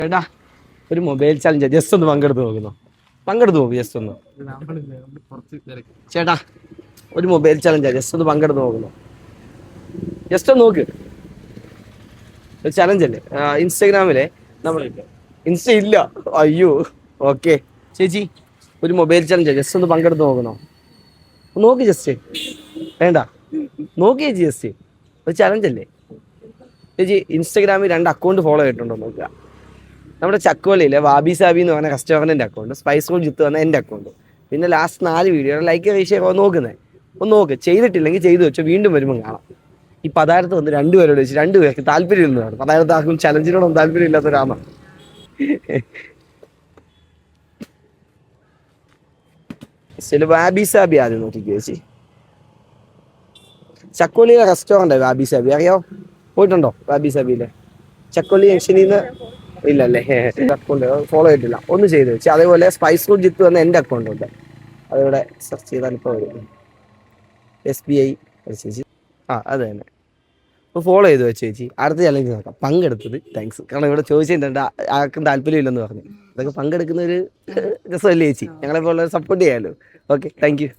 ചേട്ടാ ഒരു mobile challenge just ഒന്ന് പങ്കെടുത്ത് നോക്ക് ജസ്റ്റ് ഒന്ന്. ചേട്ടാ ഒരു മൊബൈൽ ചാലഞ്ച് ജസ്റ്റ് ഒന്ന് പങ്കെടുത്ത് ജസ്റ്റ് ഒന്ന് നോക്ക്. ഒരു ചലഞ്ച് അല്ലേ ഇൻസ്റ്റാഗ്രാമിലെ നമ്മൾ ഇൻസ്റ്റ ഇല്ല. അയ്യോ ഓക്കെ ചേച്ചി ഒരു മൊബൈൽ ചലഞ്ച് ജസ്റ്റ് ഒന്ന് പങ്കെടുത്ത് നോക്ക് ജസ്റ്റ് വേണ്ട നോക്കി ചേച്ചി ജസ്റ്റ് ഒരു ചലഞ്ച് അല്ലേ ചേച്ചി. ഇൻസ്റ്റാഗ്രാമിൽ 2 അക്കൗണ്ട് ഫോളോ ചെയ്തിട്ടുണ്ടോ നോക്കുക. നമ്മുടെ ചക്കുവള്ളിയിലെ വാബി സാബി എന്ന് പറഞ്ഞ കസ്റ്റമറിൻ്റെ അക്കൗണ്ട്, സ്പൈസ് റോൾ ജിത്ത് വന്ന എൻ്റെ അക്കൗണ്ട്, പിന്നെ ലാസ്റ്റ് 4 വീഡിയോ ലൈക്ക് റേഷ്യോ നോക്കുന്നത് ഒന്ന് നോക്ക്. ചെയ്തിട്ടില്ലെങ്കിൽ ചെയ്തു വെച്ചോ, വീണ്ടും വരുമ്പോൾ കാണാം. ഈ പതാരത്ത് വന്ന് 2 പേരോട് വെച്ച് 2 പേർക്ക് താല്പര്യം ഇല്ലെന്നാണ്. പതാരത്ത് ആർക്കും ചലഞ്ചിനോടൊന്നും താല്പര്യം ഇല്ലാത്തൊരാമ. വാബി സാബി ആദ്യം നോക്കിക്കോ ചേച്ചി. ചക്കോളിയിലെ റെസ്റ്റോറൻ്റ് വാബി സാബി അറിയോ? പോയിട്ടുണ്ടോ വാബി സാബിയിലെ? ചക്കോളി ജംഗ്ഷനിൽ നിന്ന് ഇല്ലല്ലേ? അക്കൗണ്ട് ഫോളോ ചെയ്തിട്ടില്ല, ഒന്ന് ചെയ്ത് വെച്ച്. അതേപോലെ സ്പൈസ് റൂട്ട് ജിത്ത് വന്ന എൻ്റെ അക്കൗണ്ട് ഉണ്ട്, അതിവിടെ സെർച്ച് ചെയ്താൽ ഇപ്പോൾ വരും. SBI ചേച്ചി, അത് തന്നെ. അപ്പോൾ ഫോളോ ചെയ്ത് വെച്ച് ചേച്ചി. അടുത്ത ചലഞ്ച് നോക്കാം. പങ്കെടുത്തത് താങ്ക്സ്. കാരണം ഇവിടെ ചോദിച്ചിട്ടുണ്ട് ആർക്കും താല്പര്യമില്ലെന്ന് പറഞ്ഞു. അതൊക്കെ പങ്കെടുക്കുന്ന ഒരു രസമല്ലേ ചേച്ചി? ഞങ്ങളെപ്പോലെ സപ്പോർട്ട് ചെയ്യാമല്ലോ. Okay thank you.